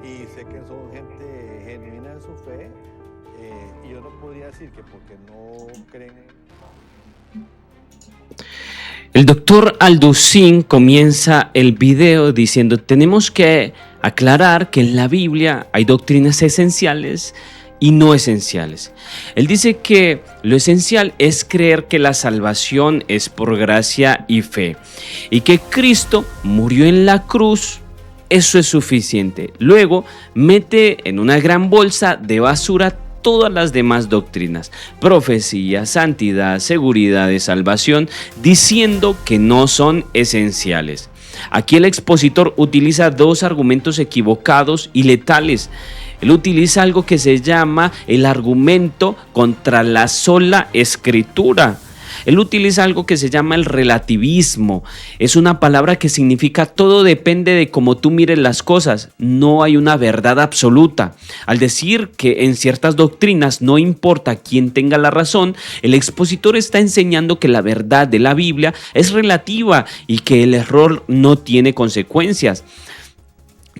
y sé que son gente genuina en su fe, y yo no podría decir que porque no creen. El doctor Alducin comienza el video diciendo: tenemos que aclarar que en la Biblia hay doctrinas esenciales y no esenciales. Él dice que lo esencial es creer que la salvación es por gracia y fe, y que Cristo murió en la cruz. Eso es suficiente. Luego mete en una gran bolsa de basura todas las demás doctrinas: profecía, santidad, seguridad de salvación, diciendo que no son esenciales. Aquí el expositor utiliza dos argumentos equivocados y letales. Él utiliza algo que se llama el argumento contra la sola escritura. Él utiliza algo que se llama el relativismo. Es una palabra que significa todo depende de cómo tú mires las cosas. No hay una verdad absoluta. Al decir que en ciertas doctrinas no importa quién tenga la razón, el expositor está enseñando que la verdad de la Biblia es relativa y que el error no tiene consecuencias.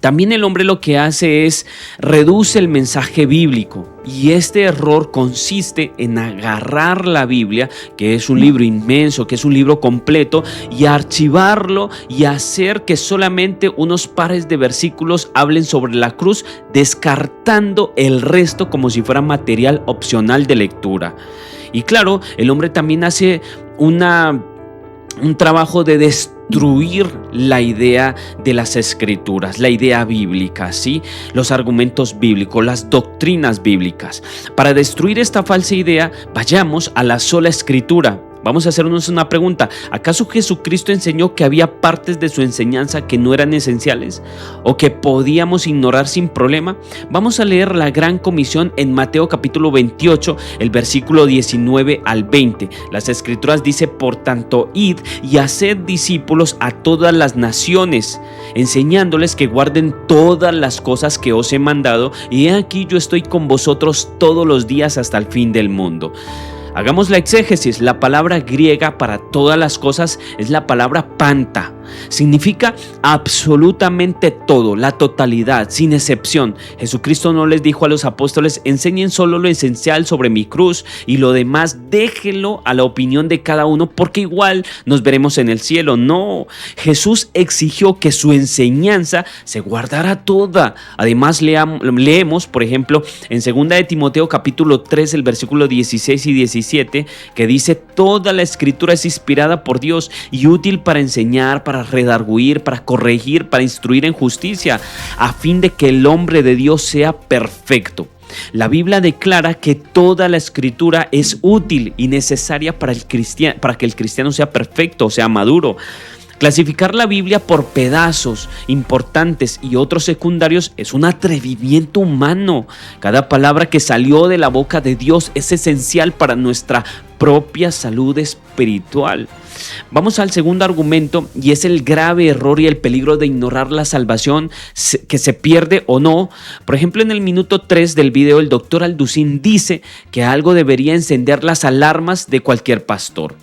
También el hombre lo que hace es reduce el mensaje bíblico, y este error consiste en agarrar la Biblia, que es un libro inmenso, que es un libro completo, y archivarlo y hacer que solamente unos pares de versículos hablen sobre la cruz, descartando el resto como si fuera material opcional de lectura. Y claro, el hombre también hace un trabajo de destruir la idea de las escrituras, la idea bíblica, ¿sí? Los argumentos bíblicos, las doctrinas bíblicas. Para destruir esta falsa idea, vayamos a la sola escritura. Vamos a hacernos una pregunta: ¿acaso Jesucristo enseñó que había partes de su enseñanza que no eran esenciales o que podíamos ignorar sin problema? Vamos a leer la Gran Comisión en Mateo capítulo 28, el versículo 19 al 20. Las escrituras dice: por tanto, id y haced discípulos a todas las naciones, enseñándoles que guarden todas las cosas que os he mandado, y he aquí yo estoy con vosotros todos los días hasta el fin del mundo. Hagamos la exégesis. La palabra griega para todas las cosas es la palabra panta. Significa absolutamente todo, la totalidad, sin excepción. Jesucristo no les dijo a los apóstoles: enseñen solo lo esencial sobre mi cruz y lo demás déjenlo a la opinión de cada uno porque igual nos veremos en el cielo. No, Jesús exigió que su enseñanza se guardara toda. Además leemos, por ejemplo, en 2 de Timoteo capítulo 3, el versículo 16 y 17, que dice: toda la escritura es inspirada por Dios y útil para enseñar, para redarguir, para corregir, para instruir en justicia, a fin de que el hombre de Dios sea perfecto. La Biblia declara que toda la escritura es útil y necesaria para que el cristiano sea perfecto, o sea, maduro. Clasificar la Biblia por pedazos importantes y otros secundarios es un atrevimiento humano. Cada palabra que salió de la boca de Dios es esencial para nuestra propia salud espiritual. Vamos al segundo argumento, y es el grave error y el peligro de ignorar la salvación, que se pierde o no. Por ejemplo, en el minuto 3 del video, el doctor Alducin dice que algo debería encender las alarmas de cualquier pastor.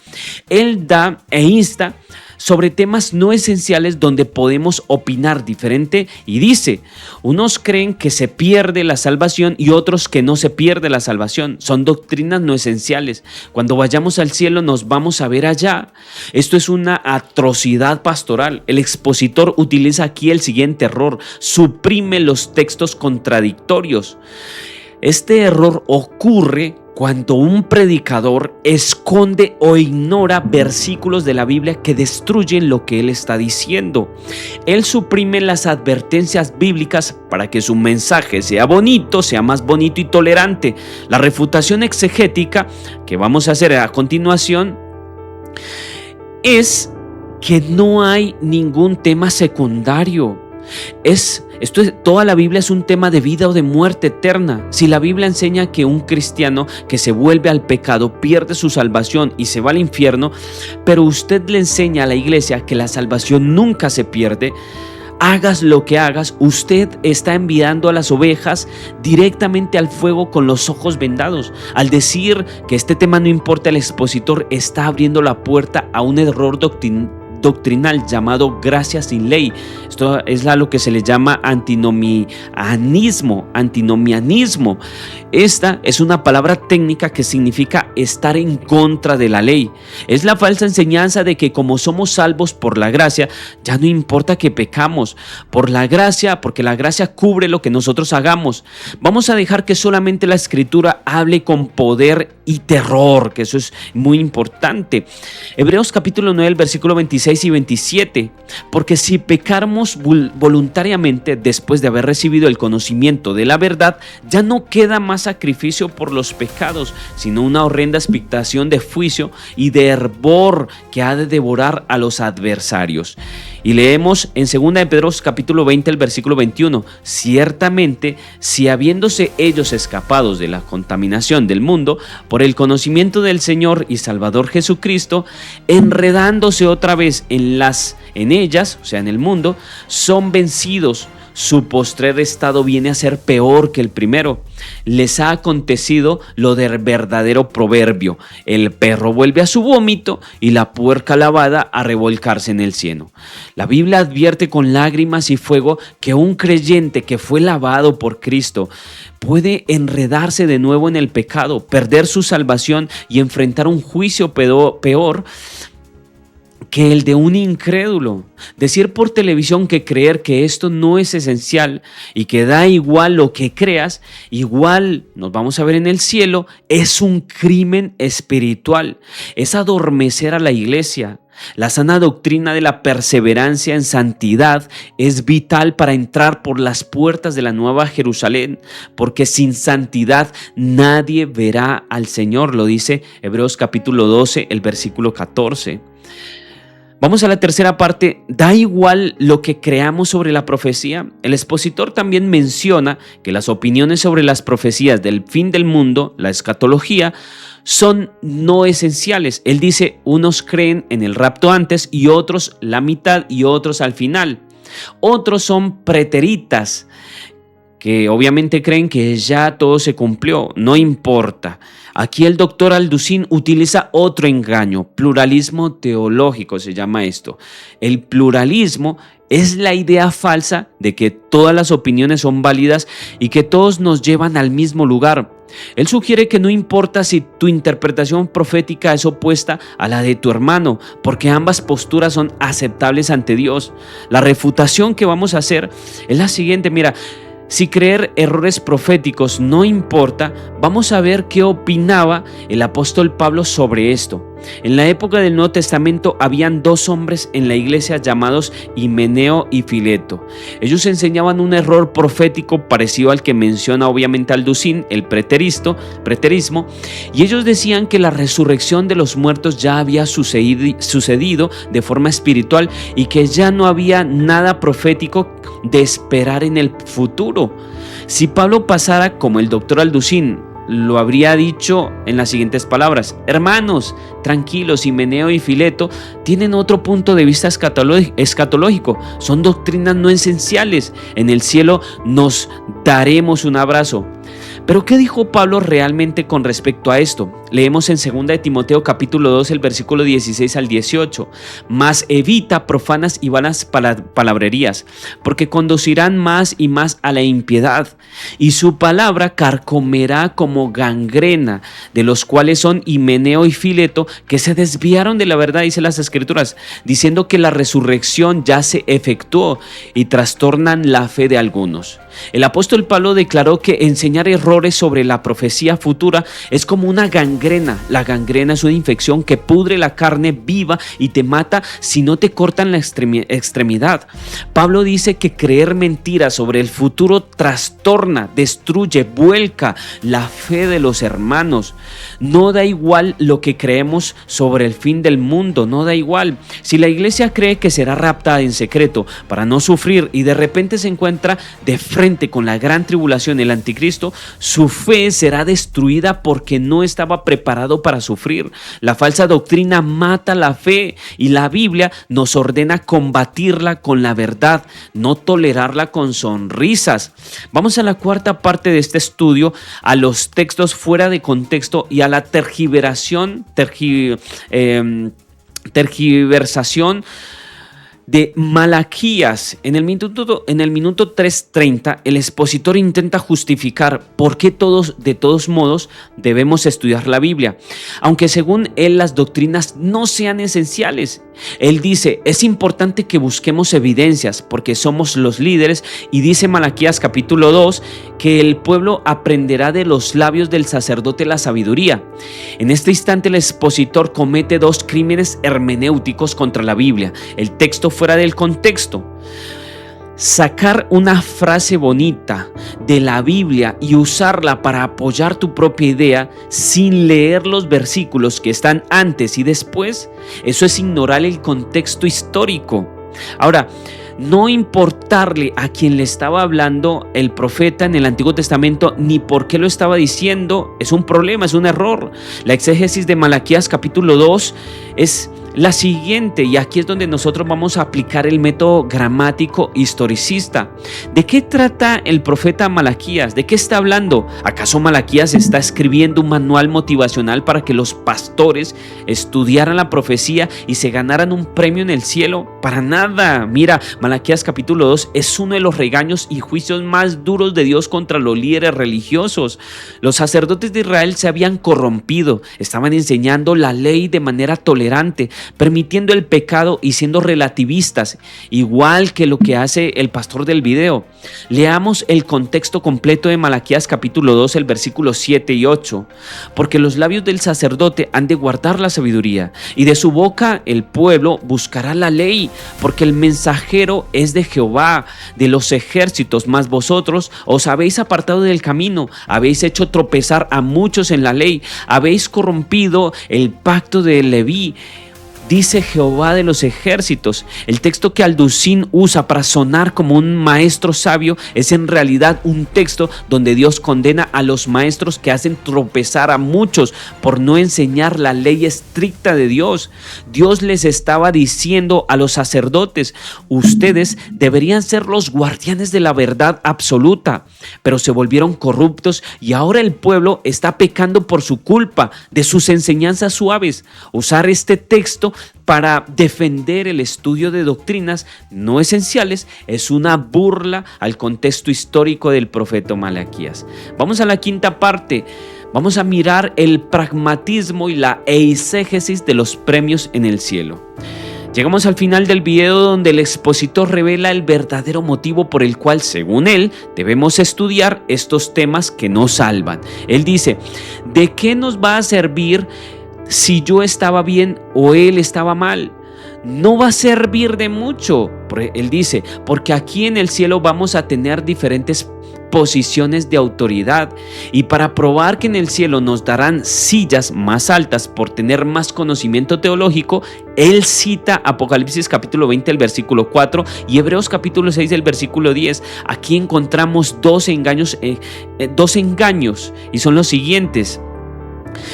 Él da e insta sobre temas no esenciales donde podemos opinar diferente, y dice: unos creen que se pierde la salvación y otros que no se pierde la salvación. Son doctrinas no esenciales. Cuando vayamos al cielo nos vamos a ver allá. Esto es una atrocidad pastoral. El expositor utiliza aquí el siguiente error: suprime los textos contradictorios. Este error ocurre cuando un predicador esconde o ignora versículos de la Biblia que destruyen lo que él está diciendo. Él suprime las advertencias bíblicas para que su mensaje sea bonito, sea más bonito y tolerante. La refutación exegética que vamos a hacer a continuación es que no hay ningún tema secundario. Toda la Biblia es un tema de vida o de muerte eterna. Si la Biblia enseña que un cristiano que se vuelve al pecado pierde su salvación y se va al infierno, pero usted le enseña a la iglesia que la salvación nunca se pierde, hagas lo que hagas, usted está enviando a las ovejas directamente al fuego con los ojos vendados. Al decir que este tema no importa, el expositor está abriendo la puerta a un error doctrinal llamado gracia sin ley. Esto es lo que se le llama antinomianismo. Esta es una palabra técnica que significa estar en contra de la ley. Es la falsa enseñanza de que como somos salvos por la gracia, ya no importa que pecamos por la gracia, porque la gracia cubre lo que nosotros hagamos. Vamos a dejar que solamente la Escritura hable con poder y terror, que eso es muy importante. Hebreos capítulo 9, el versículo 26 y 27. Porque si pecáramos voluntariamente después de haber recibido el conocimiento de la verdad, ya no queda más sacrificio por los pecados, sino una horrenda expectación de juicio y de hervor que ha de devorar a los adversarios. Y leemos en 2 de Pedro capítulo 20, el versículo 21. Ciertamente, si habiéndose ellos escapados de la contaminación del mundo por el conocimiento del Señor y Salvador Jesucristo, enredándose otra vez en ellas, o sea, en el mundo, son vencidos, su postrer estado viene a ser peor que el primero. Les ha acontecido lo del verdadero proverbio: el perro vuelve a su vómito y la puerca lavada a revolcarse en el cieno. La Biblia advierte con lágrimas y fuego que un creyente que fue lavado por Cristo puede enredarse de nuevo en el pecado, perder su salvación y enfrentar un juicio peor que el de un incrédulo. Decir por televisión que creer que esto no es esencial y que da igual lo que creas, igual nos vamos a ver en el cielo, es un crimen espiritual, es adormecer a la iglesia. La sana doctrina de la perseverancia en santidad es vital para entrar por las puertas de la Nueva Jerusalén, porque sin santidad nadie verá al Señor, lo dice Hebreos capítulo 12, el versículo 14. Vamos a la tercera parte. ¿Da igual lo que creamos sobre la profecía? El expositor también menciona que las opiniones sobre las profecías del fin del mundo, la escatología, son no esenciales. Él dice, unos creen en el rapto antes y otros la mitad y otros al final. Otros son preteritas, que obviamente creen que ya todo se cumplió, no importa. Aquí el doctor Alducín utiliza otro engaño, pluralismo teológico se llama esto. El pluralismo es la idea falsa de que todas las opiniones son válidas y que todos nos llevan al mismo lugar. Él sugiere que no importa si tu interpretación profética es opuesta a la de tu hermano, porque ambas posturas son aceptables ante Dios. La refutación que vamos a hacer es la siguiente, mira. Si creer errores proféticos no importa, vamos a ver qué opinaba el apóstol Pablo sobre esto. En la época del Nuevo Testamento habían dos hombres en la iglesia llamados Himeneo y Fileto. Ellos enseñaban un error profético parecido al que menciona obviamente Alducín, el preterismo, y ellos decían que la resurrección de los muertos ya había sucedido de forma espiritual y que ya no había nada profético de esperar en el futuro. Si Pablo pasara como el doctor Alducín, lo habría dicho en las siguientes palabras: hermanos, tranquilos, Himeneo y Fileto tienen otro punto de vista escatológico, son doctrinas no esenciales, en el cielo nos daremos un abrazo. Pero ¿qué dijo Pablo realmente con respecto a esto? Leemos en 2 de Timoteo capítulo 2, el versículo 16 al 18. Mas evita profanas y vanas palabrerías, porque conducirán más y más a la impiedad, y su palabra carcomerá como gangrena, de los cuales son Himeneo y Fileto, que se desviaron de la verdad, dice las Escrituras, diciendo que la resurrección ya se efectuó, y trastornan la fe de algunos. El apóstol Pablo declaró que enseñar errores sobre la profecía futura es como una gangrena. La gangrena es una infección que pudre la carne viva y te mata si no te cortan la extremidad. Pablo dice que creer mentiras sobre el futuro trastorna, destruye, vuelca la fe de los hermanos. No da igual lo que creemos sobre el fin del mundo, no da igual. Si la iglesia cree que será raptada en secreto para no sufrir y de repente se encuentra de frente con la gran tribulación, el anticristo, su fe será destruida porque no estaba preparado para sufrir. La falsa doctrina mata la fe y la Biblia nos ordena combatirla con la verdad, no tolerarla con sonrisas. Vamos a la cuarta parte de este estudio, a los textos fuera de contexto y a la tergiversación tergiversación de Malaquías. En el minuto 3:30, el expositor intenta justificar por qué de todos modos debemos estudiar la Biblia, aunque según él las doctrinas no sean esenciales. Él dice, es importante que busquemos evidencias porque somos los líderes, y dice Malaquías capítulo 2 que el pueblo aprenderá de los labios del sacerdote la sabiduría. En este instante el expositor comete dos crímenes hermenéuticos contra la Biblia: el texto fuera del contexto. Sacar una frase bonita de la Biblia y usarla para apoyar tu propia idea sin leer los versículos que están antes y después, eso es ignorar el contexto histórico. Ahora, no importarle a quien le estaba hablando el profeta en el Antiguo Testamento ni por qué lo estaba diciendo, es un problema, es un error. La exégesis de Malaquías capítulo 2 es la siguiente, y aquí es donde nosotros vamos a aplicar el método gramático historicista. ¿De qué trata el profeta Malaquías? ¿De qué está hablando? ¿Acaso Malaquías está escribiendo un manual motivacional para que los pastores estudiaran la profecía y se ganaran un premio en el cielo? Para nada. Mira, Malaquías capítulo 2 es uno de los regaños y juicios más duros de Dios contra los líderes religiosos. Los sacerdotes de Israel se habían corrompido, estaban enseñando la ley de manera tolerante, permitiendo el pecado y siendo relativistas, igual que lo que hace el pastor del video. Leamos el contexto completo de Malaquías capítulo 2, el versículo 7 y 8. Porque los labios del sacerdote han de guardar la sabiduría, y de su boca el pueblo buscará la ley, porque el mensajero es de Jehová de los ejércitos, mas vosotros os habéis apartado del camino, habéis hecho tropezar a muchos en la ley, habéis corrompido el pacto de Leví, dice Jehová de los ejércitos. El texto que Alducin usa para sonar como un maestro sabio es en realidad un texto donde Dios condena a los maestros que hacen tropezar a muchos por no enseñar la ley estricta de Dios. Dios les estaba diciendo a los sacerdotes, ustedes deberían ser los guardianes de la verdad absoluta, pero se volvieron corruptos y ahora el pueblo está pecando por su culpa de sus enseñanzas suaves. Usar este texto para defender el estudio de doctrinas no esenciales es una burla al contexto histórico del profeta Malaquías. Vamos a la quinta parte. Vamos a mirar el pragmatismo y la eisegesis de los premios en el cielo. Llegamos al final del video donde el expositor revela el verdadero motivo por el cual, según él, debemos estudiar estos temas que nos salvan. Él dice, ¿de qué nos va a servir si yo estaba bien o él estaba mal? No va a servir de mucho. Él dice, porque aquí en el cielo vamos a tener diferentes posiciones de autoridad, y para probar que en el cielo nos darán sillas más altas por tener más conocimiento teológico, él cita Apocalipsis capítulo 20 el versículo 4 y Hebreos capítulo 6 el versículo 10. Aquí encontramos dos engaños y son los siguientes.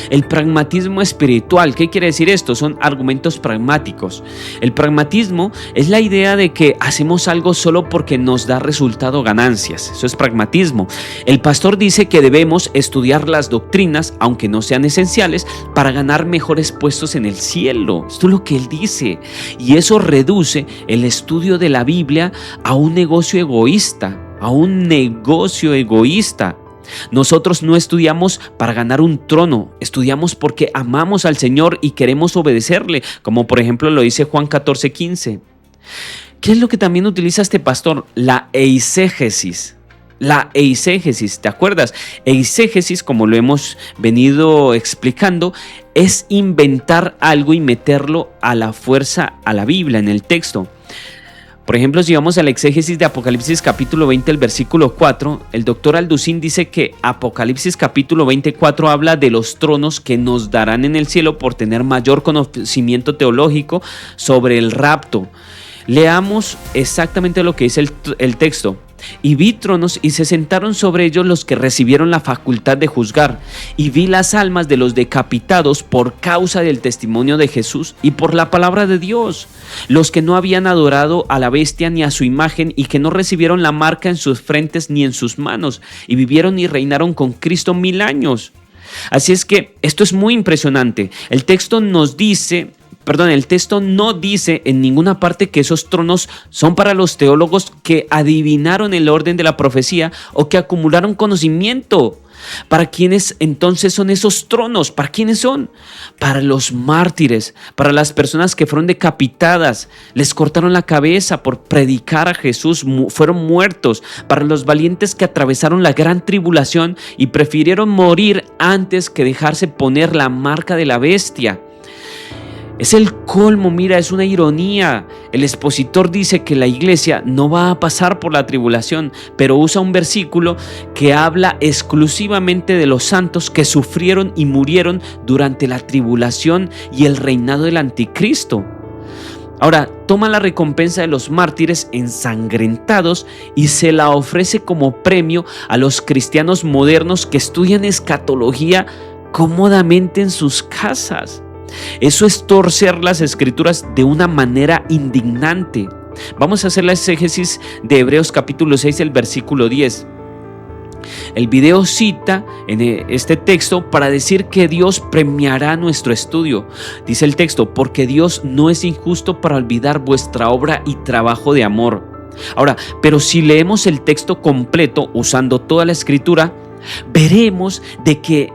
El pragmatismo espiritual. ¿Qué quiere decir esto? Son argumentos pragmáticos. El pragmatismo es la idea de que hacemos algo solo porque nos da resultado ganancias. Eso es pragmatismo. El pastor dice que debemos estudiar las doctrinas, aunque no sean esenciales, para ganar mejores puestos en el cielo. Esto es lo que él dice. Y eso reduce el estudio de la Biblia a un negocio egoísta. Nosotros no estudiamos para ganar un trono, estudiamos porque amamos al Señor y queremos obedecerle, como por ejemplo lo dice Juan 14:15. ¿Qué es lo que también utiliza este pastor? La eisegesis. ¿Te acuerdas? Eisegesis, como lo hemos venido explicando, es inventar algo y meterlo a la fuerza a la Biblia en el texto. Por ejemplo, si vamos a la exégesis de Apocalipsis capítulo 20, el versículo 4, el doctor Alducin dice que Apocalipsis capítulo 24 habla de los tronos que nos darán en el cielo por tener mayor conocimiento teológico sobre el rapto. Leamos exactamente lo que dice el texto. Y vi tronos y se sentaron sobre ellos los que recibieron la facultad de juzgar, y vi las almas de los decapitados por causa del testimonio de Jesús y por la palabra de Dios, los que no habían adorado a la bestia ni a su imagen y que no recibieron la marca en sus frentes ni en sus manos, y vivieron y reinaron con Cristo 1000 años. Así es que esto es muy impresionante. El texto nos dice el texto no dice en ninguna parte que esos tronos son para los teólogos que adivinaron el orden de la profecía o que acumularon conocimiento. ¿Para quiénes entonces son esos tronos? ¿Para quiénes son? Para los mártires, para las personas que fueron decapitadas, les cortaron la cabeza por predicar a Jesús, fueron muertos, para los valientes que atravesaron la gran tribulación y prefirieron morir antes que dejarse poner la marca de la bestia. Es el colmo, mira, es una ironía. El expositor dice que la iglesia no va a pasar por la tribulación, pero usa un versículo que habla exclusivamente de los santos que sufrieron y murieron durante la tribulación y el reinado del anticristo. Ahora, toma la recompensa de los mártires ensangrentados y se la ofrece como premio a los cristianos modernos que estudian escatología cómodamente en sus casas. Eso es torcer las escrituras de una manera indignante. Vamos a hacer la exégesis de Hebreos capítulo 6, el versículo 10. El video cita en este texto para decir que Dios premiará nuestro estudio. Dice el texto, porque Dios no es injusto para olvidar vuestra obra y trabajo de amor. Ahora, pero si leemos el texto completo usando toda la escritura, veremos de qué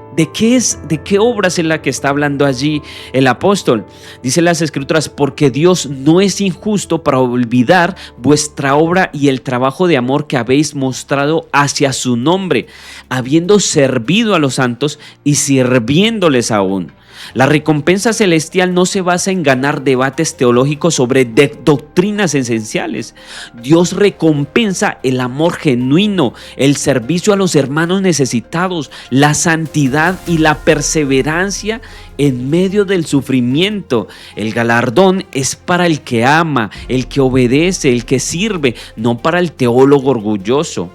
obras es la que está hablando allí el apóstol. Dice las escrituras, porque Dios no es injusto para olvidar vuestra obra y el trabajo de amor que habéis mostrado hacia su nombre, habiendo servido a los santos y sirviéndoles aún. La recompensa celestial no se basa en ganar debates teológicos sobre doctrinas esenciales. Dios recompensa el amor genuino, el servicio a los hermanos necesitados, la santidad y la perseverancia en medio del sufrimiento. El galardón es para el que ama, el que obedece, el que sirve, no para el teólogo orgulloso.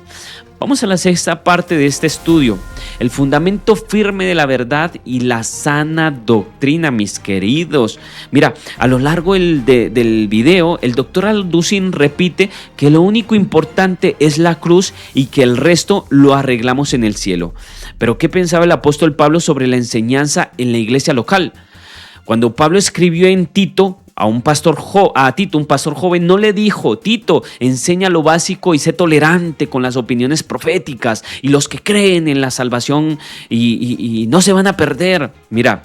Vamos a la sexta parte de este estudio, el fundamento firme de la verdad y la sana doctrina, mis queridos. Mira, a lo largo del video, el doctor Alducin repite que lo único importante es la cruz y que el resto lo arreglamos en el cielo. Pero ¿qué pensaba el apóstol Pablo sobre la enseñanza en la iglesia local? Cuando Pablo escribió en Tito, a Tito, un pastor joven, no le dijo: Tito, enseña lo básico y sé tolerante con las opiniones proféticas y los que creen en la salvación y no se van a perder. Mira,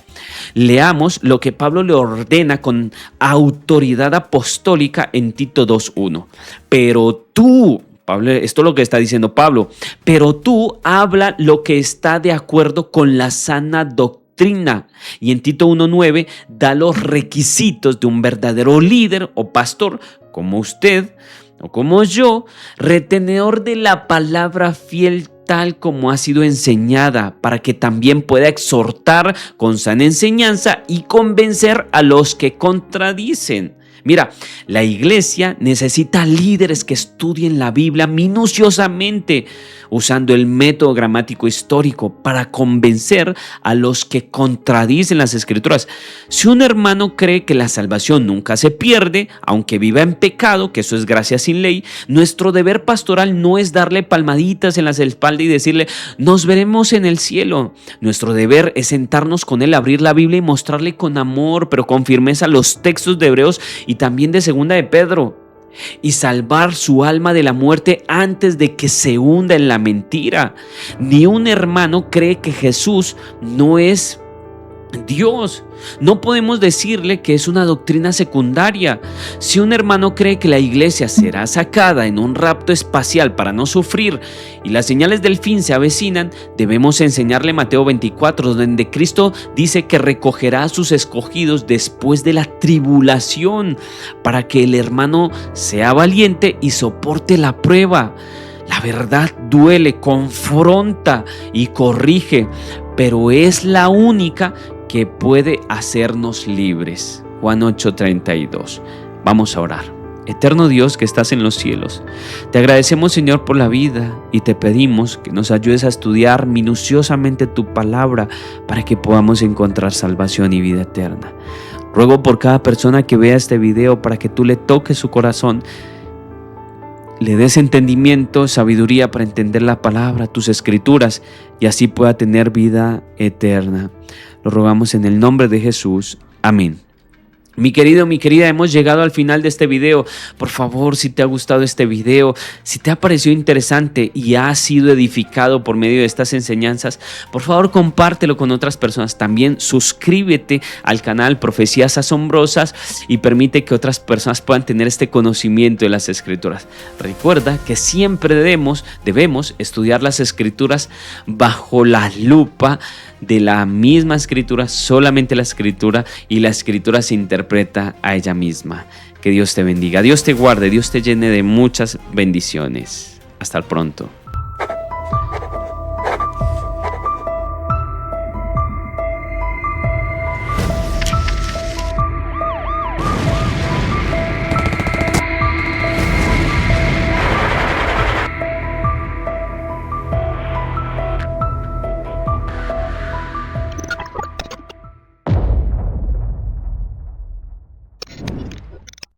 leamos lo que Pablo le ordena con autoridad apostólica en Tito 2:1. Pero tú, Pablo, esto es lo que está diciendo Pablo, pero tú habla lo que está de acuerdo con la sana doctrina. Y en Tito 1:9 da los requisitos de un verdadero líder o pastor como usted o como yo, retenedor de la palabra fiel tal como ha sido enseñada, para que también pueda exhortar con sana enseñanza y convencer a los que contradicen. Mira, la iglesia necesita líderes que estudien la Biblia minuciosamente, usando el método gramático histórico para convencer a los que contradicen las escrituras. Si un hermano cree que la salvación nunca se pierde, aunque viva en pecado, que eso es gracia sin ley, nuestro deber pastoral no es darle palmaditas en la espalda y decirle: nos veremos en el cielo. Nuestro deber es sentarnos con él, abrir la Biblia y mostrarle con amor, pero con firmeza, los textos de Hebreos y también de Segunda de Pedro, y salvar su alma de la muerte antes de que se hunda en la mentira. Ni un hermano cree que Jesús no es Dios. No podemos decirle que es una doctrina secundaria. Si un hermano cree que la iglesia será sacada en un rapto espacial para no sufrir y las señales del fin se avecinan, debemos enseñarle Mateo 24, donde Cristo dice que recogerá a sus escogidos después de la tribulación, para que el hermano sea valiente y soporte la prueba. La verdad duele, confronta y corrige, pero es la única que puede hacernos libres. Juan 8:32. Vamos a orar. Eterno Dios que estás en los cielos, te agradecemos, Señor, por la vida y te pedimos que nos ayudes a estudiar minuciosamente tu palabra para que podamos encontrar salvación y vida eterna. Ruego por cada persona que vea este video para que tú le toques su corazón, le des entendimiento, sabiduría para entender la palabra, tus escrituras, y así pueda tener vida eterna. Lo rogamos en el nombre de Jesús. Amén. Mi querido, mi querida, hemos llegado al final de este video. Por favor, si te ha gustado este video, si te ha parecido interesante y has sido edificado por medio de estas enseñanzas, por favor compártelo con otras personas. También suscríbete al canal Profecías Asombrosas y permite que otras personas puedan tener este conocimiento de las Escrituras. Recuerda que siempre debemos estudiar las Escrituras bajo la lupa de la misma Escritura, solamente la Escritura, y la Escritura se interpreta a ella misma. Que Dios te bendiga, Dios te guarde, Dios te llene de muchas bendiciones. Hasta pronto.